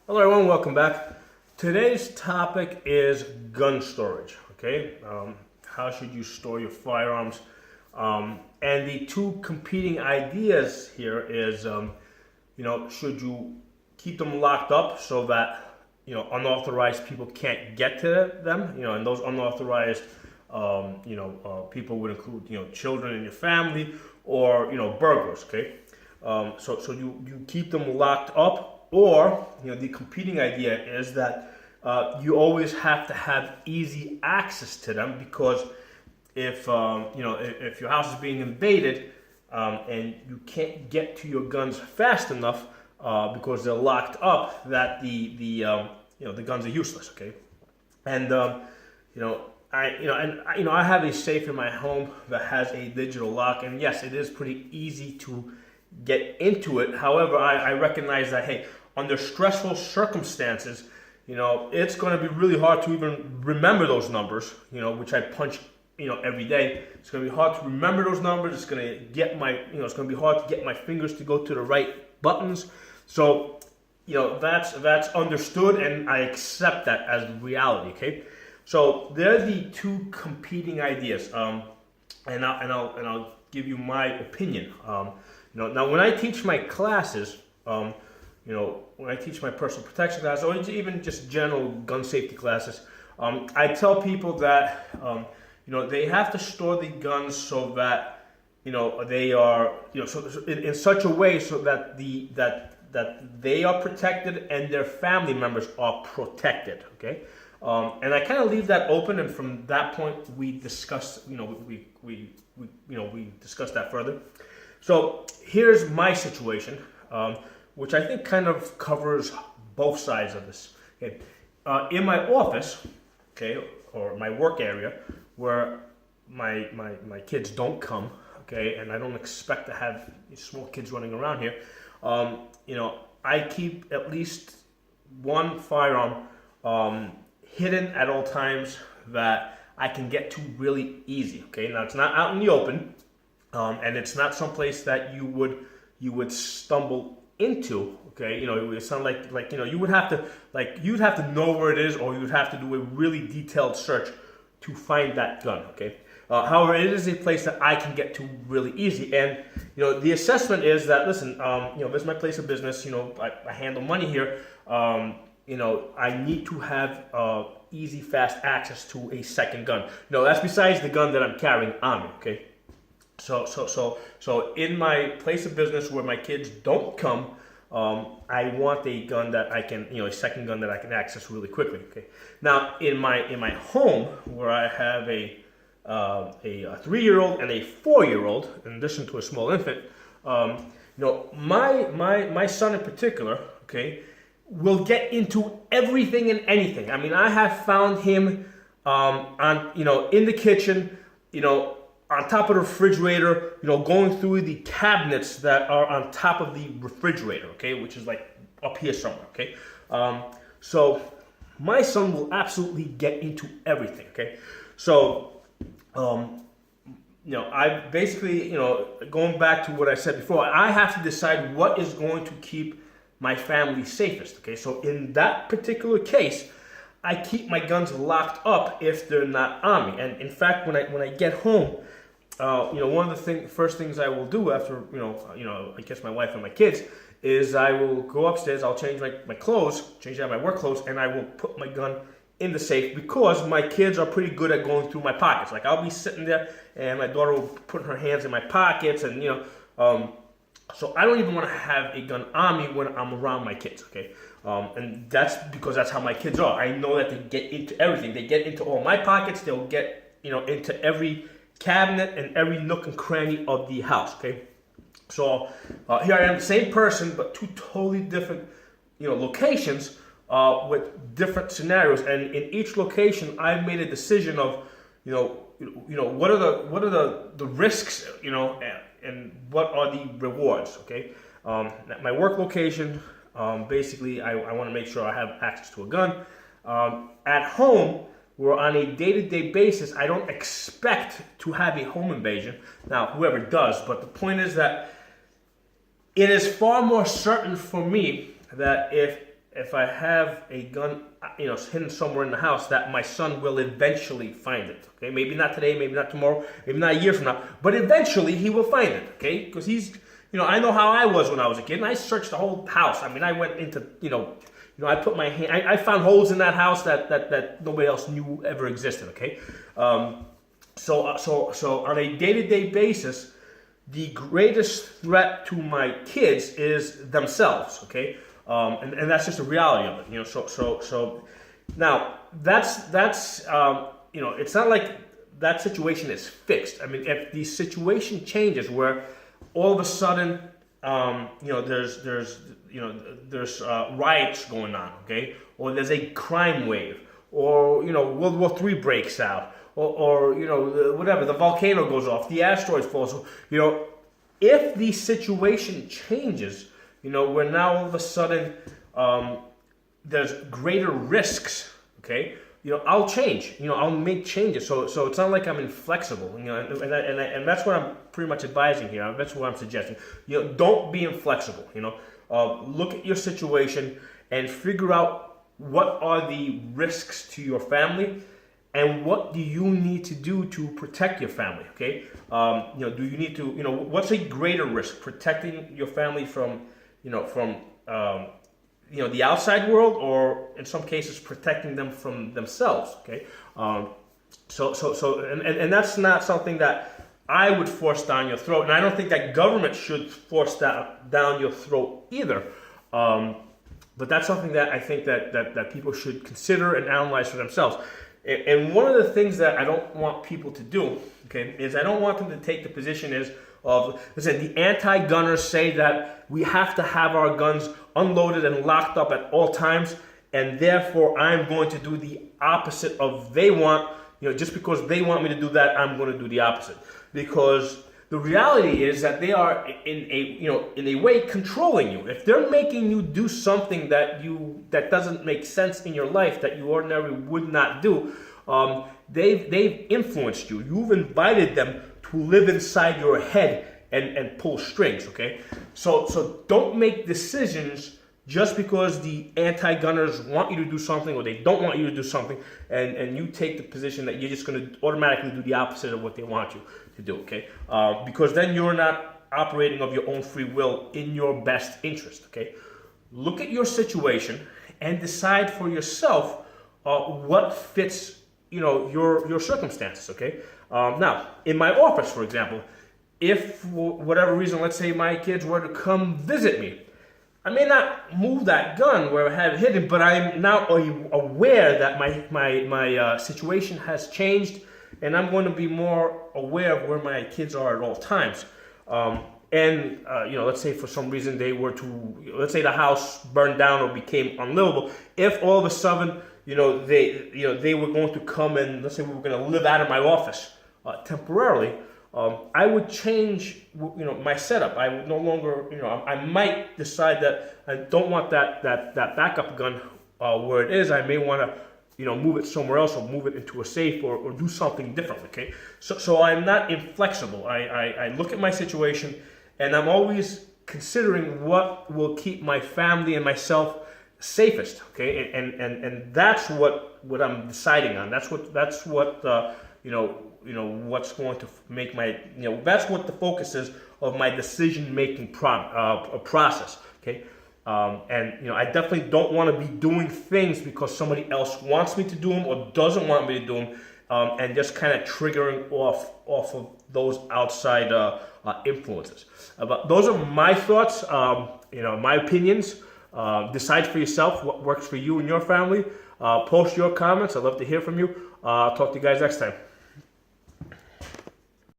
Hello everyone, welcome back. Today's topic is gun storage, okay? How should you store your firearms? And the two competing ideas here is, should you keep them locked up so that, unauthorized people can't get to them? And those unauthorized, people would include, children in your family or, burglars, okay? So you keep them locked up. Or, the competing idea is that you always have to have easy access to them because if your house is being invaded and you can't get to your guns fast enough because they're locked up, that the guns are useless. Okay, and I have a safe in my home that has a digital lock, and yes, it is pretty easy to get into it. However, I recognize that, hey, under stressful circumstances, it's going to be really hard to even remember those numbers, which I punch, every day. It's going to be hard to remember those numbers. It's going to it's going to be hard to get my fingers to go to the right buttons. So, that's understood, and I accept that as reality. Okay, so they're the two competing ideas, and I'll give you my opinion. Now when I teach my classes, when I teach my personal protection class or even just general gun safety classes, I tell people that they have to store the guns so that they are so in such a way so that that they are protected and their family members are protected. Okay, and I kind of leave that open, and from that point we discuss we discuss that further. So here's my situation, which I think kind of covers both sides of this. Okay. In my office, okay, or my work area, where my kids don't come, okay, and I don't expect to have small kids running around here, I keep at least one firearm hidden at all times that I can get to really easy. Okay, now it's not out in the open. And it's not someplace that you would stumble into. Okay, it would sound like you would have to you'd have to know where it is, or you would have to do a really detailed search to find that gun. Okay, however, it is a place that I can get to really easy, and the assessment is that, listen, this is my place of business. I handle money here. I need to have easy, fast access to a second gun. That's besides the gun that I'm carrying on me. Okay. So in my place of business where my kids don't come, I want a gun that I can, a second gun that I can access really quickly. Okay. Now in my home where I have a 3-year-old and a 4-year-old, in addition to a small infant, my son in particular, okay, will get into everything and anything. I mean, I have found him in the kitchen, on top of the refrigerator, going through the cabinets that are on top of the refrigerator, okay, which is like up here somewhere, okay. So my son will absolutely get into everything, okay. So, I basically, going back to what I said before, I have to decide what is going to keep my family safest, okay. So in that particular case, I keep my guns locked up if they're not on me. And in fact, when I get home, one of the first things I will do after, I guess my wife and my kids, is I will go upstairs, I'll change my clothes, change out my work clothes, and I will put my gun in the safe because my kids are pretty good at going through my pockets. Like, I'll be sitting there and my daughter will put her hands in my pockets, and, so I don't even want to have a gun on me when I'm around my kids, okay? And that's because that's how my kids are. I know that they get into everything. They get into all my pockets. They'll get, into every cabinet and every nook and cranny of the house, okay? So here I am, same person, but two totally different, locations with different scenarios. And in each location, I've made a decision of, what are the risks, and what are the rewards, okay? At my work location, basically, I want to make sure I have access to a gun. At home, where on a day-to-day basis, I don't expect to have a home invasion. Now, whoever does, but the point is that it is far more certain for me that if if I have a gun, hidden somewhere in the house, that my son will eventually find it. Okay, maybe not today, maybe not tomorrow, maybe not a year from now, but eventually he will find it. Okay, because I know how I was when I was a kid, and I searched the whole house. I mean, I went into, I put my hand, I found holes in that house that nobody else knew ever existed. Okay, so on a day-to-day basis, the greatest threat to my kids is themselves. Okay. And that's just the reality of it, So now that's it's not like that situation is fixed. I mean, if the situation changes where all of a sudden, there's riots going on, okay, or there's a crime wave, or World War III breaks out, or whatever, the volcano goes off, the asteroid falls, if the situation changes. Where now all of a sudden there's greater risks, okay? I'll change. I'll make changes. So it's not like I'm inflexible. And that's what I'm pretty much advising here. That's what I'm suggesting. Don't be inflexible. Look at your situation and figure out what are the risks to your family, and what do you need to do to protect your family. Okay? Do you need to? What's a greater risk? Protecting your family from the outside world, or in some cases protecting them from themselves. Okay, and that's not something that I would force down your throat, and I don't think that government should force that down your throat either. But that's something that I think that people should consider and analyze for themselves. And one of the things that I don't want people to do, okay, is I don't want them to take the position listen, the anti-gunners say that we have to have our guns unloaded and locked up at all times, and therefore I'm going to do the opposite of they want. Just because they want me to do that, I'm going to do the opposite. Because the reality is that they are in a way controlling you. If they're making you do something that doesn't make sense in your life, that you ordinarily would not do, they've influenced you. You've invited them to live inside your head and pull strings, okay? So don't make decisions just because the anti-gunners want you to do something or they don't want you to do something, and you take the position that you're just going to automatically do the opposite of what they want you to do, okay? Because then you're not operating of your own free will in your best interest, okay? Look at your situation and decide for yourself what fits your circumstances, okay? Now, in my office, for example, if for whatever reason, let's say my kids were to come visit me, I may not move that gun where I have it hidden, but I'm now aware that my situation has changed, and I'm going to be more aware of where my kids are at all times. Let's say for some reason let's say the house burned down or became unlivable. If all of a sudden, they were going to come and let's say we were going to live out of my office temporarily, I would change, my setup. I would no longer, I might decide that I don't want that backup gun where it is. I may want to, move it somewhere else or move it into a safe or do something different. Okay, so I'm not inflexible. I look at my situation and I'm always considering what will keep my family and myself safest. Okay, and that's what I'm deciding on. That's what what's going to make my, that's what the focus is of my decision-making process, okay? I definitely don't want to be doing things because somebody else wants me to do them or doesn't want me to do them, and just kind of triggering off of those outside influences. But those are my thoughts, my opinions. Decide for yourself what works for you and your family. Post your comments. I'd love to hear from you. I'll talk to you guys next time.